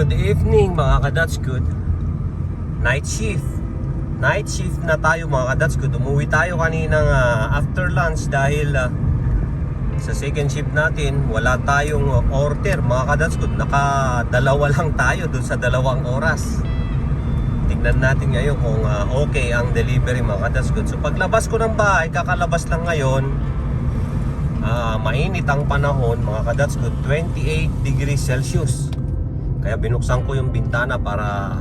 Good evening mga ka-That's Good. Night shift na tayo mga ka-That's Good. Umuwi tayo kaninang after lunch dahil sa second shift natin wala tayong order mga ka-That's Good. Nakadalawa lang tayo dun sa 2 oras. Tingnan natin ngayon kung okay ang delivery mga ka-That's Good. So paglabas ko ng bahay, kakalabas lang ngayon, mainit ang panahon mga ka-That's Good, 28 degrees Celsius. Kaya binuksan ko yung bintana para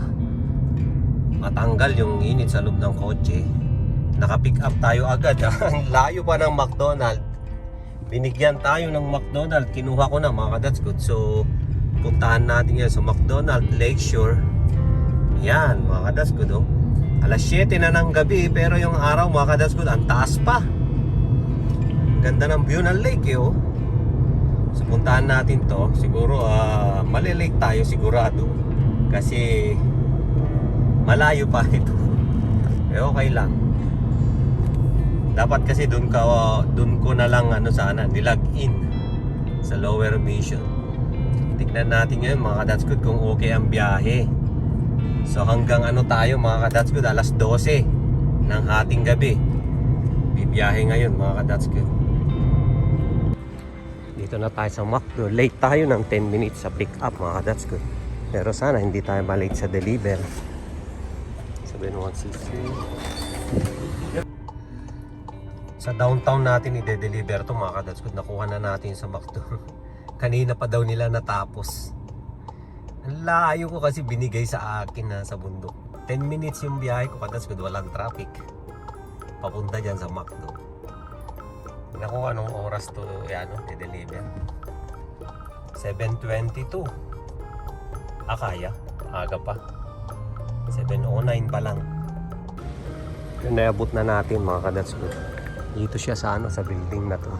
matanggal yung init sa loob ng kotse. Naka-pick up tayo agad. Ang layo pa ng McDonald's. Binigyan tayo ng McDonald's. Kinuha ko na mga ka-That's Good. So puntahan natin yan sa McDonald's Lakeshore. Yan mga ka-That's Good, oh. Alas 7 na ng gabi pero yung araw mga ka-That's Good, ang taas pa. Ganda ng view ng lake eh, oh. So puntahan natin to. Siguro malilake tayo sigurado kasi malayo pa ito. Eh okay lang. Dapat kasi dun ko na lang nilag in sa lower mission. Tignan natin ngayon mga ka-That's Good kung okay ang biyahe. So hanggang tayo mga ka-That's Good, alas 12 ng hating gabi. Bibiyahe ngayon mga ka-That's Good. Dito na tayo sa McDo. Late tayo ng 10 minutes sa pick up mga ka-That's Good. Pero sana hindi tayo malate sa deliver. 7163. Sa downtown natin i-deliver to mga ka-That's Good. Nakuha na natin sa McDo. Kanina pa daw nila natapos. Ang layo ko kasi binigay sa akin na sa bundok. 10 minutes yung biyahe ko ka-That's Good. Walang traffic. Papunta dyan sa McDo. Naku, anong oras to i-deliver? 7:22. Kaya? Aga pa. 7:09 pa lang. Naabot na natin mga ka-That's Good. Dito siya sa sa building na to.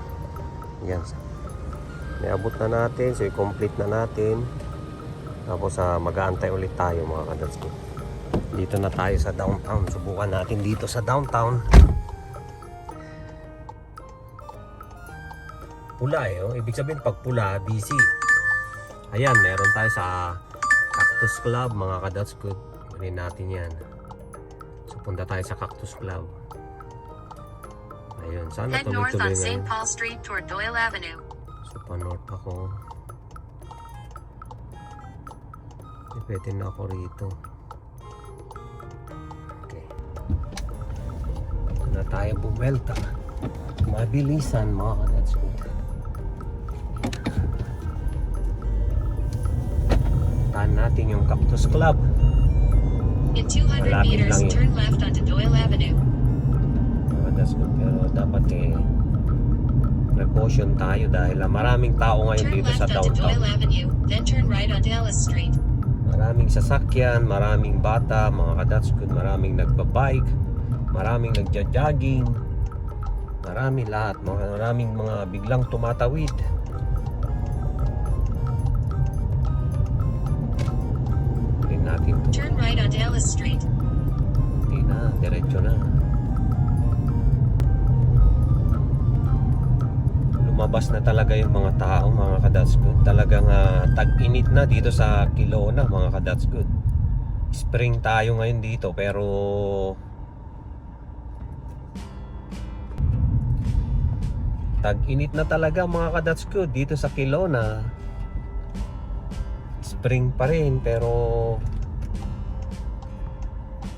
Yan. Naabot na natin. So i-complete na natin. Tapos mag-aantay ulit tayo mga ka-That's Good. Dito na tayo sa downtown. Subukan natin dito sa downtown. Pula oh. Ibig sabihin pag pula, busy. Ayan, meron tayo sa Cactus Club mga ka-That's Good. Kunin natin yan. So punta tayo sa Cactus Club. Ayun, sana Head north tuloy-tuloy on St. ngayon. Paul Street toward Doyle Avenue. So pa-north ako. Pwede na ako rito. Okay. Ito na tayo bumelta. Mabilisan mga ka-That's Good. Tahan natin yung Cactus Club. In 200 Malapit meters, lang yun. turn left onto Doyle Avenue. That's good. Pero dapat precaution tayo dahil maraming tao ngayon Turn dito sa left onto downtown. Doyle Avenue, then turn right onto Ellis Street. Maraming sasakyan, maraming bata, mga ka-That's Good, maraming nagbabike, maraming nagja-jogging, maraming lahat, maraming mga biglang tumatawid. Tingnan natin to. Turn right onto Ellis Street. Hindi na, diretso na. Lumabas na talaga yung mga tao mga ka-That's Good. Talagang tag-init na dito sa Kelowna mga ka-That's Good. Spring tayo ngayon dito pero tag-init na talaga mga ka-That's Good dito sa Kelowna. Spring pa rin pero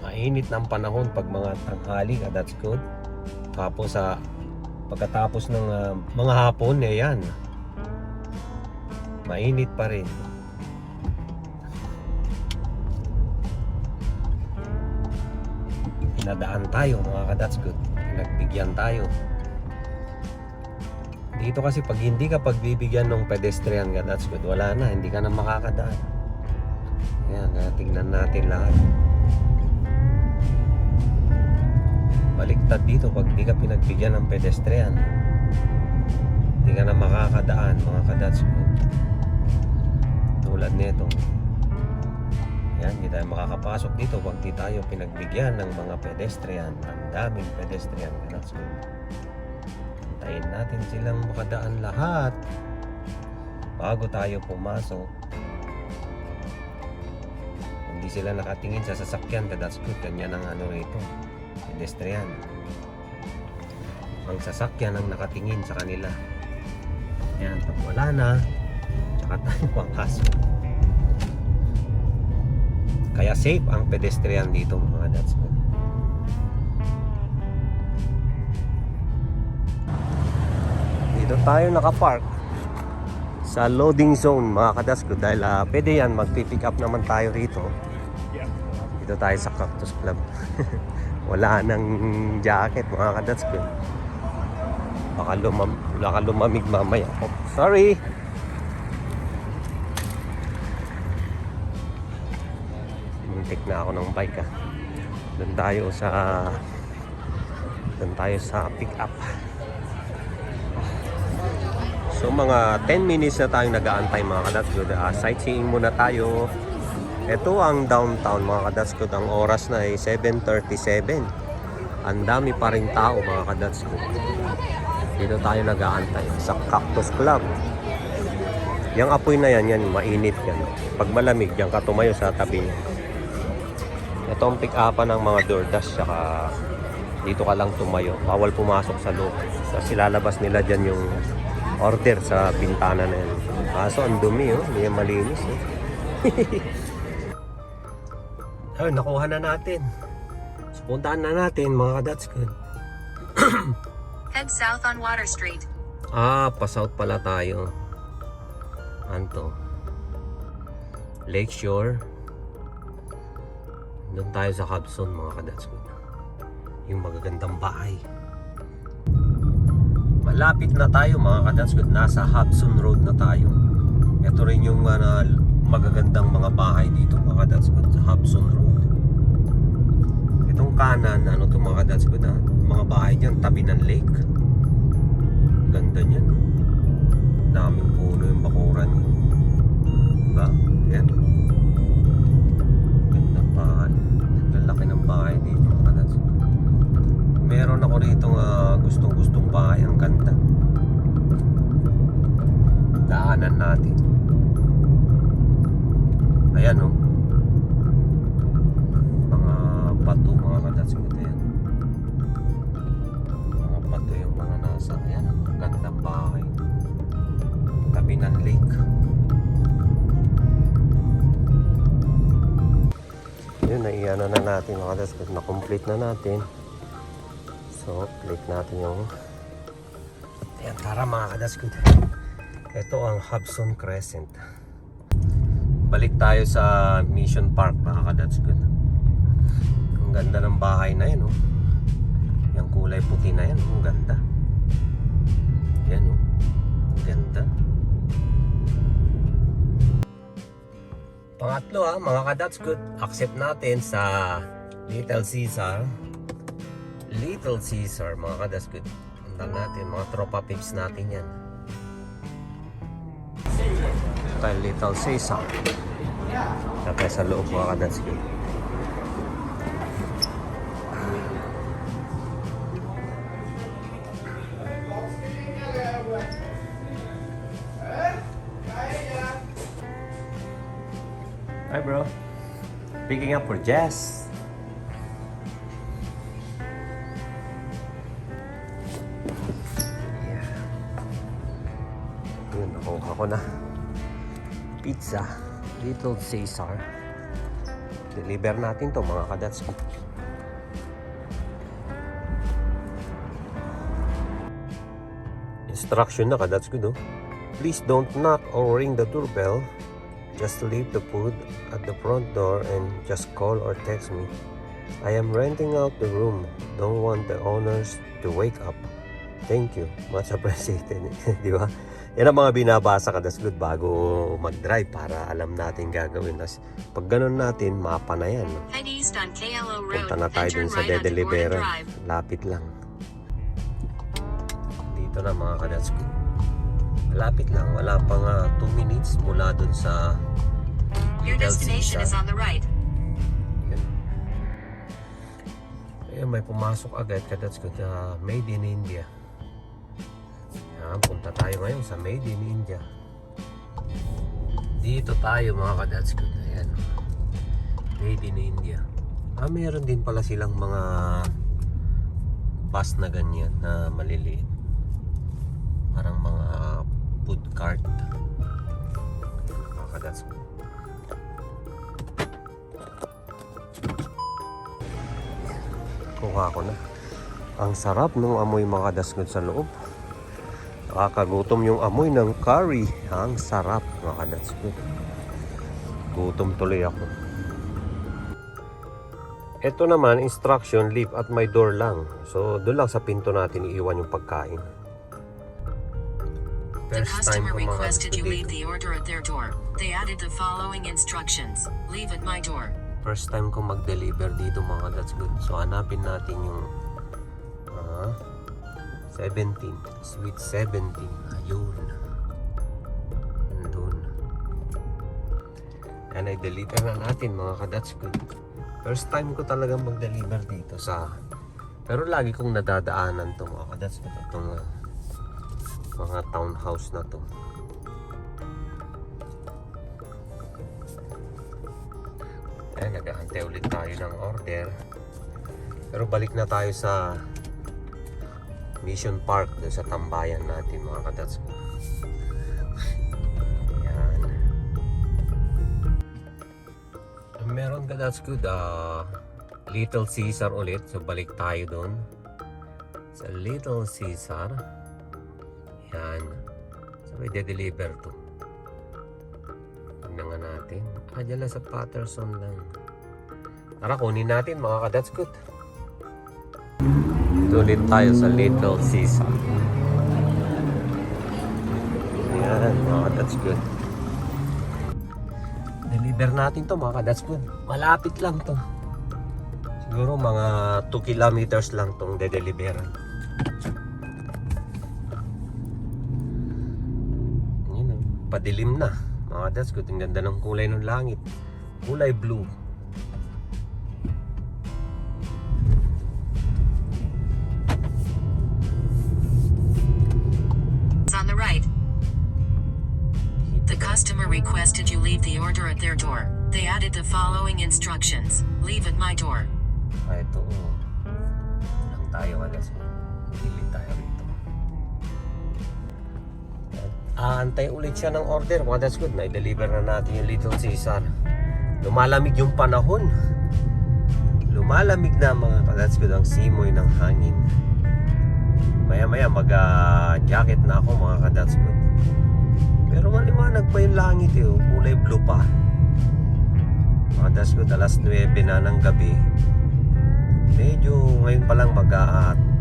mainit na ang panahon pag mga tanghali ka-That's Good. Tapos pagkatapos ng mga hapon, yan. Mainit pa rin. Pinadaan tayo mga ka-That's Good. Pinagbigyan tayo. Dito kasi pag hindi ka pagbibigyan ng pedestrian ka-That's Good, wala na, hindi ka na makakadaan. Ayan, tingnan natin lahat. Baliktad dito pag di ka pinagbigyan ng pedestrian, hindi ka na makakadaan mga ka-That's Good. Tulad nito, yan, hindi tayo makakapasok dito pag di tayo pinagbigyan ng mga pedestrian. Ang daming pedestrian ka-That's Good. Hintayin natin silang makadaan lahat bago tayo pumasok. Hindi sila nakatingin sa sasakyan, that's good. Ganyan ang ano rito, pedestrian. Ang sasakyan ang nakatingin sa kanila. Yan, pag wala na, tsaka tayo papasok. Kaya safe ang pedestrian dito mga that's good. Dito tayo nakapark sa loading zone mga kadasco dahil pwede yan, magpipick up naman tayo rito. Dito tayo sa Cactus Club. Wala nang jacket mga kadasco. Baka lumamig mamaya. Oh, sorry! Muntik na ako ng bike Doon tayo sa pick up. So mga 10 minutes na tayong nag-aantay mga kadaskud. Sightseeing muna tayo. Ito ang downtown mga kadaskud. Ang oras na ay 7:37. Ang dami pa rin tao mga kadaskud. Dito tayo nag-aantay sa Cactus Club. Yung apoy na yan mainit yan. Pag malamig, yan ka tumayo sa tabi niya. Ito ang pick-upan ng mga DoorDash. Saka dito ka lang tumayo. Bawal pumasok sa loob. So silalabas nila dyan yung order sa bintana na yan. Kaso ang dumi hindi yan malinis Ay, nakuha na natin. So, puntaan na natin mga kadaskud. Head south on Water Street. Pa-south pala tayo. Anto Lakeshore. Doon tayo sa Hobson mga kadaskud. Yung magagandang bahay. Malapit na tayo mga kadaskud. Nasa Hobson Road na tayo. Ito rin yung magagandang mga bahay dito mga kadaskud sa Hobson Road. Itong kanan, ano to mga kadaskud mga bahay dyan, tabi ng lake. Ganda niyan. Daming puno yung bakuran. Diba? Yan. Gandang bahay. Lalaki ng bahay dito mga kadaskud. Meron ako rito gustong bahay. Ang ganda. Daanan natin. Ayan mga bato mga kadaskud. Ayan. Mga bato yung mga nasa. Ayan ang gandang bahay. Tabi ng lake. Yun, naiyan na natin mga kadaskud. Na-complete na natin. So, click natin yung ayan, tara mga kadaskud. Ito ang Hobson Crescent. Balik tayo sa Mission Park mga kadaskud. Ang ganda ng bahay na yan yung kulay puti na yan, ang ganda. Yan ang ganda. Pangatlo mga kadaskud, accept natin sa Little Caesar mga kadaskud. Handa natin, mga tropa pips natin yan. Kay Little Caesar. Tapos sa loob mga kadaskud. Hi bro. Picking up for Jess. Ako na pizza Little Caesar. Deliver natin to mga kadaskud. Instruction na kadaskud Please don't knock or ring the doorbell. Just leave the food at the front door and just call or text me. I am renting out the room. Don't want the owners to wake up. Thank you. Much appreciated. Di ba? Yan ang mga binabasa kadaskud bago mag-drive para alam natin gagawin. Pag ganun natin, mapa na yan. Head east on KLO Road. Punta na tayo dun sa de-deliveran. Lapit lang. Dito na mga kadaskud. Lapit lang. Wala pang 2 minutes mula dun sa Your destination is on the right. Ayan, may pumasok agad kadaskud Made in India. Punta tayo ngayon sa Made in India. Dito tayo mga kadaskud. Ayan. Made in India. Meron din pala silang mga bus na ganyan na maliliit. Parang mga food cart. That's good. Kuha ko na. Ang sarap nung amoy mga dasgod sa loob. Nakakagutom yung amoy ng curry. Ang sarap mga dasgod. Gutom tuloy ako. Ito naman, instruction, leave at my door lang. So, doon lang sa pinto natin iiwan yung pagkain. The customer requested you leave dito. the order at their door. They added the following instructions. Leave at my door. First time ko mag-deliver dito mga that's good. So hanapin natin yung 17. Sweet 17. Ayun. Andun. And i-deliver na natin mga ka-that's good. First time ko talaga mag-deliver dito sa... Pero lagi kong nadadaanan to mga ka-that's good. Itong mga townhouse na to. Ayan, nag-aantay ulit tayo ng order. Pero balik na tayo sa Mission Park, doon sa tambayan natin mga kadats ko. Ayan. Meron kadats ko Little Caesar ulit. So balik tayo doon sa Little Caesar. Ayan. So may de-deliver to. Tignan nga natin. Dyan lang sa Patterson lang. Tara, kunin natin mga kadats good. Tulit tayo sa Little Caesar. Ayan mga kadats good. Deliver natin to mga kadats good. Malapit lang to. Siguro mga 2 kilometers lang tong de-deliveran. Yun, padilim na. Mga that's good. Ang ganda ng kulay ng langit. Kulay blue. It's on the right. The customer requested you leave the order at their door. They added the following instructions. Leave at my door. Ito. Lang tayo alas. Hindi tayo rito. Aantay ulit siya ng order. Well, that's good. Na-deliver na natin yung Little Caesar. Lumalamig yung panahon. Lumalamig na mga that's good. Ang simoy ng hangin. Maya-maya mag-jacket na ako mga that's good. Pero maliwanag pa yung langit eh. Kulay blue pa. Mga that's good. Alas 9 na ng gabi. Medyo ngayon pa lang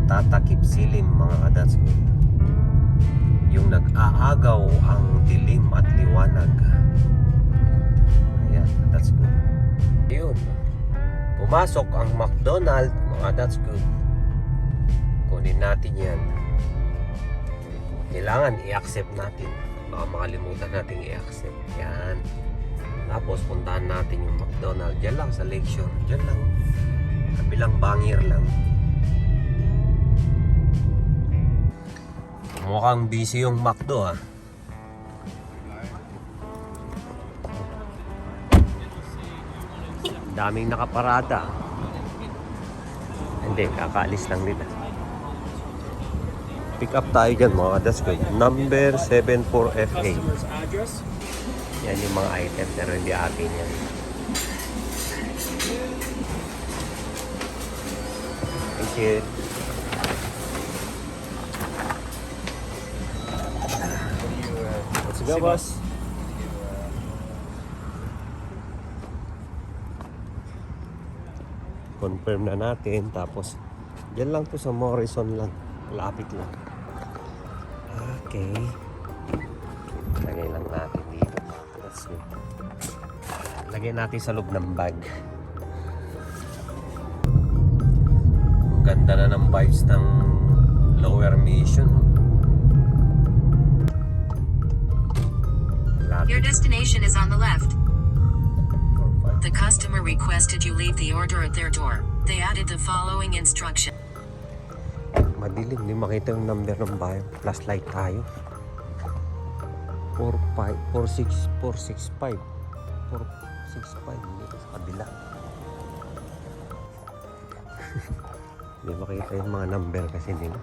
tatakip silim mga that's good. Yung nag-aagaw ang dilim at liwanag. Ayan, that's good. Yun. Pumasok ang McDonald's, mga that's good. Kunin natin yan. Kailangan i-accept natin. Baka makalimutan natin i-accept. Yan. Tapos puntahan natin yung McDonald's. Diyan lang sa Lakeshore. Diyan lang. Kabilang bangir lang. Mukhang busy yung McDo ha. Daming nakaparada. Hindi, kakaalis lang nila. Pick up tayo dyan mga that's good. Number 74FA. Yan yung mga item pero hindi atin yan. Thank you. Let's go, boss. Confirm na natin. Tapos, dyan lang to sa Morrison lang. Lapit lang. Okay. Lagay lang natin dito. Let's go. Lagay natin sa loob ng bag. Ang ganda na ng vibes ng Lower Mission. Your destination is on the left. The customer requested you leave the order at their door. They added the following instruction. Madilim, hindi makita yung number ng bahay. Flashlight tayo. 465 465 hindi sa kabila. Hindi makita yung mga number kasi nila.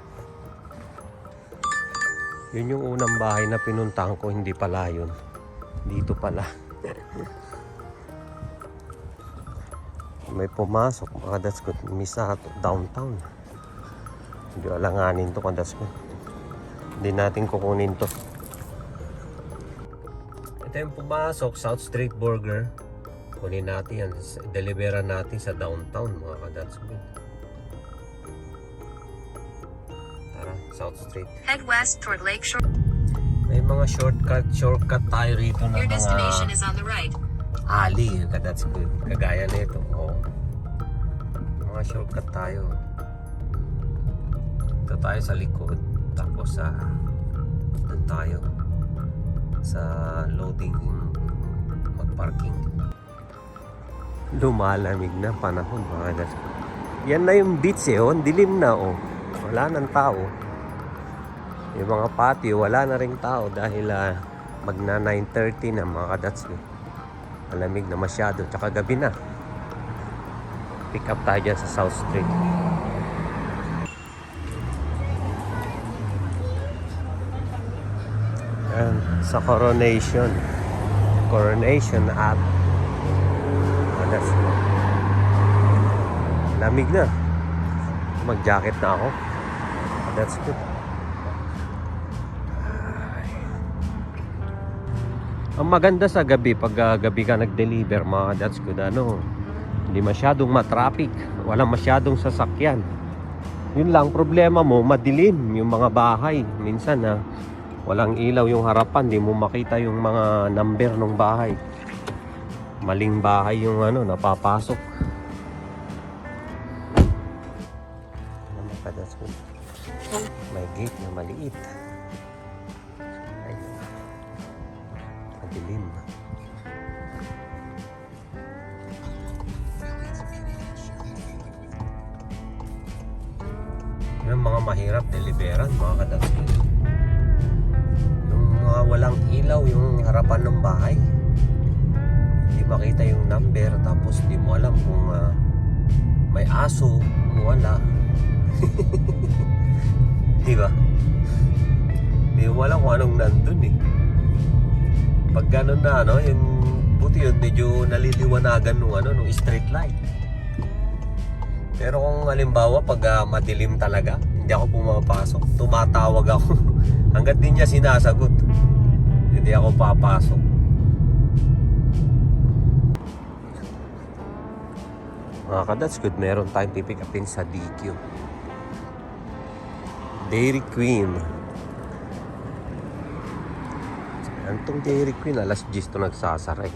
Yun yung unang bahay na pinuntahan ko, hindi pala yun. Dito pala. May pumasok, mga that's good. Misa downtown. Hindi alanganin to, mga that's good. Hindi natin kukunin to. Ito yung pumasok, South Street Burger. Kunin natin yan. Deliveran natin sa downtown, mga ka-that's good. Tara, South Street. Head west toward Lakeshore. May mga shortcut tayo rito na Your mga destination is on the right. alley. That's good. Kagaya na ito. Oh. Mga shortcut tayo. Ito tayo sa likod. Tapos doon tayo sa loading mag-parking. Lumalamig na panahon, mga that's good. Yan na yung beach oh. Dilim na oh. Wala nang tao. Yung mga patio, wala na ring tao dahil magna 9:30 na, mga kadats. Malamig na masyado, tsaka gabi na. Pick up tayo dyan sa South Street. Ayan, sa Coronation at that's lamig na. Mag-jacket na ako. That's good. Ang maganda sa gabi, pag gabi ka nag-deliver, mga that's good, hindi masyadong matraffic, walang masyadong sasakyan. Yun lang, problema mo, madilim yung mga bahay. Minsan walang ilaw yung harapan, di mo makita yung mga number ng bahay. Maling bahay yung napapasok. That's good. May gate na maliit. Ayun. Madilim. Yung mga mahirap deliveran, mga kadagdag. Yung mga walang ilaw, yung harapan ng bahay. Hindi makita yung number, tapos hindi mo alam kung may aso o wala. Diba? Hindi mo alam kung anong nandun eh. Pag gano'n na yung buti yun, medyo naliliwanagan nung street light. Pero kung halimbawa pag madilim talaga, hindi ako pumapasok, tumatawag ako. Hanggat din niya sinasagot, hindi ako papasok. Mga ka-that's good, meron tayong pipick upin sa DQ. Dairy Queen. Antong Dairy Queen, alas 10 to nagsasaray.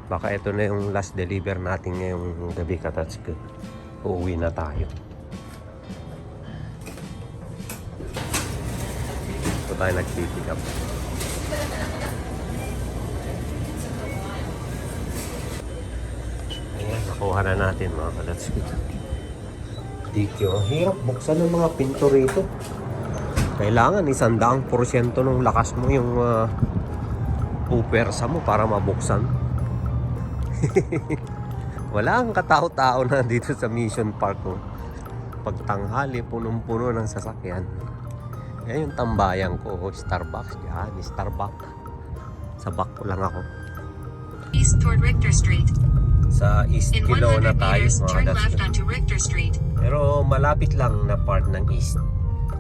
Baka ito na yung last deliver natin ngayong gabi, ka-that's good. Uuwi na tayo. Ito tayo nag-pick up. Ayan, nakuha na natin, mga ka-that's good. DQ. Ang hirap buksan ng mga pinto rito. Kailangan 100% ng lakas mo yung pupersa mo para mabuksan. Wala ang katao-tao na dito sa Mission Park. Pag tanghali, punong-puno ng sasakyan. Yan yung tambayan ko. Starbucks. Yan, Starbucks. Sa back ko lang ako. East toward Richter Street. Sa East In Kilo 100 na tayo, meters, mga turn that's left good. onto Richter Street. Pero malapit lang na part ng East.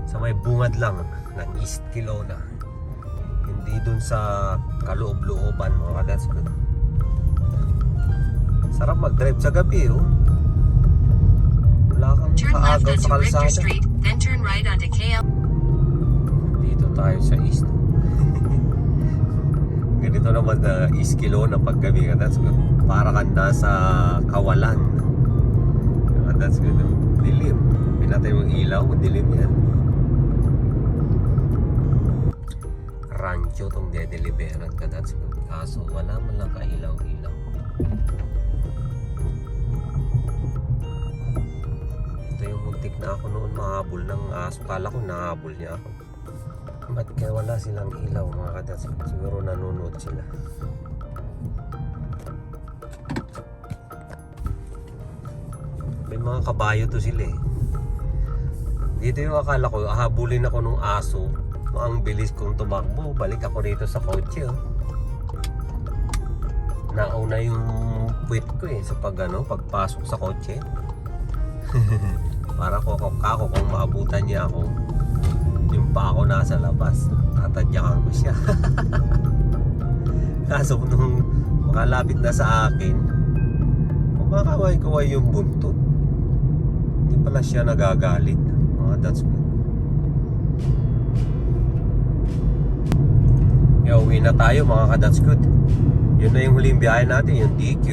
Sa may bungad lang ng East Kelowna. Hindi dun sa kaloob-looban, mga that's good. Sarap mag-drive sa gabi, oh. Wala kang Turn left kaagaw sa onto Richter kalsada. Street, then turn right onto KL. Dito tayo sa East. Ganito naman na East Kelowna pag gabi, that's good. Para kang nasa Kawalan. That's good. Dilim. Pinatay mong ilaw, dilim yan. Rancho tong de-deliveran ka, that's good. Kaso wala man lang kailaw-ilaw. Ito yung muntik na ako noon mahabol ng aso. Kala ko nahabol niya ako. Ba't kaya wala silang ilaw, mga kadats? Siguro nanonood sila. May mga kabayo to sila eh. Dito yung akala ko, habulin ako nung aso. Ang bilis kong tumakbo. Balik ako rito sa kotse. Oh. Nauna yung puwit ko eh sa pagpasok sa kotse. Para ako kung maabutan niya ako. Yung pa ako nasa labas. Tatadyakan ko siya. Kaso nung makalapit na sa akin, kumakaway-kaway yung buntot. Hindi pala siya nagagalit. That's good. Uwi na tayo mga ka-that's good. Yun na yung huling biyahe natin, yung DQ.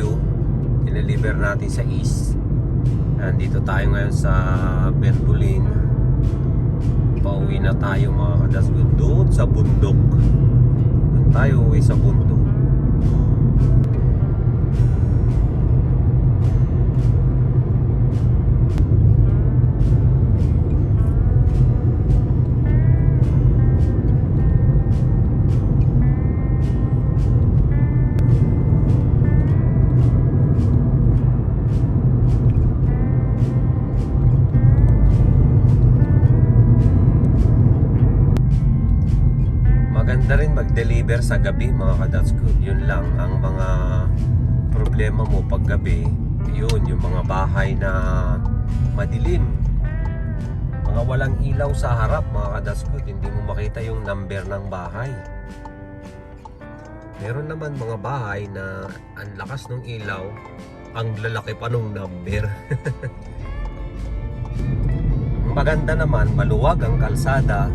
Dineliver natin sa East. Nandito tayo ngayon sa Bertolin. Pauwi na tayo mga ka-that's good. Doon sa bundok. Doon tayo uwi sa bundok. Maganda rin mag-deliver sa gabi mga ka-that's good. Yun lang ang mga problema mo pag gabi. Yun, yung mga bahay na madilim, mga walang ilaw sa harap mga ka-that's good. Hindi mo makita yung number ng bahay. Meron naman mga bahay na ang lakas ng ilaw, ang lalaki pa nung number. Maganda naman, maluwag ang kalsada,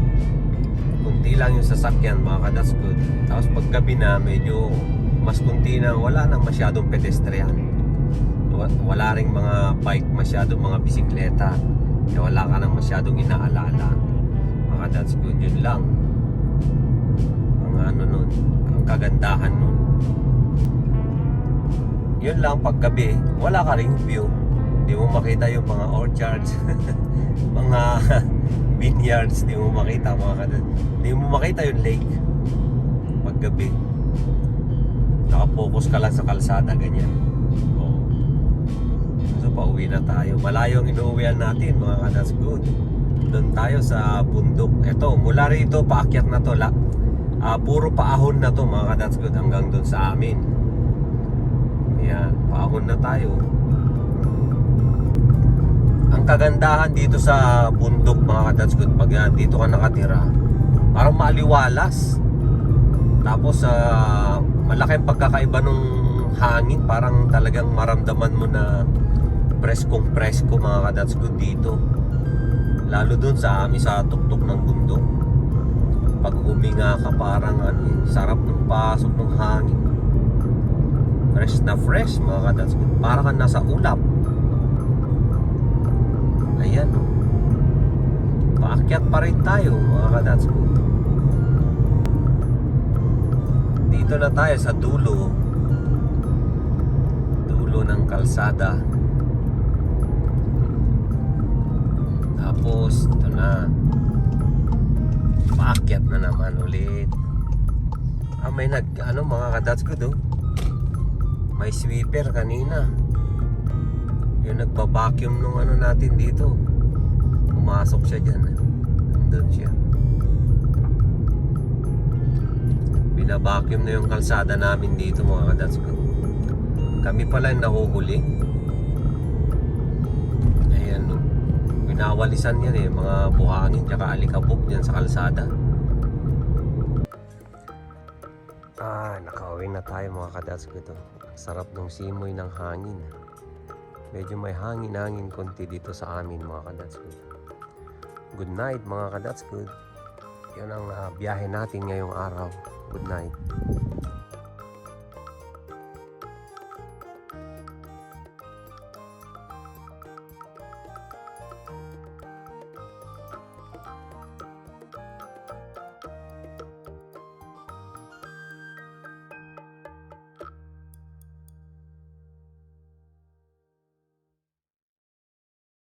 kunti lang yung sasakyan mga ka-that's good. Tapos pag gabi na medyo mas kunti na, wala nang masyadong pedestrian, wala ring mga bike masyadong, mga bisikleta, wala ka nang masyadong inaalala mga ka-that's good. Yun lang ang nun, ang kagandahan nun. Yun lang pag gabi, wala ka ring view, hindi mo makita yung mga orchards mga vineyards, di mo makita hindi mo makita yung lake pag gabi. Nakapokus ka lang sa kalsada, ganyan. So pauwi na tayo. Malayo ang inuuwian natin mga ka-that's good. Doon tayo sa bundok. Ito, mula rito paakyat na to, puro paahon na to mga ka-that's good, hanggang doon sa amin. Ayan, paahon na tayo. Ang kagandahan dito sa bundok mga ka-that's good, pag dito ka nakatira, parang maaliwalas. Tapos malaking pagkakaiba nung hangin, parang talagang maramdaman mo na preskong presko mga ka-that's good dito. Lalo dun sa amin sa tuktok ng bundok. Pag huminga ka, parang sarap ng pasok ng hangin. Fresh na fresh mga ka-that's good. Parang kang nasa ulap. Ayan, no? Paakyat pa rin tayo mga ka-that's good. Dito na tayo sa dulo ng kalsada. Tapos ito na, paakyat na naman ulit. May mga ka-that's good, oh. May sweeper kanina. Yung nagpa-vacuum nung natin dito, pumasok siya dyan. Nandun siya. Bina-vacuum na yung kalsada namin dito mga ka-that's good. Kami pala yung nahuhuli. Ayan, no? Binawalisan yan eh, mga buhangin tsaka alikabok dyan sa kalsada. Nakauwi na tayo mga ka-that's good, oh. Sarap ng simoy ng hangin. Medyo may hangin-hangin konti dito sa amin mga ka-that's good. Good night mga ka-that's good. Yan ang biyahe natin ngayong araw. Good night.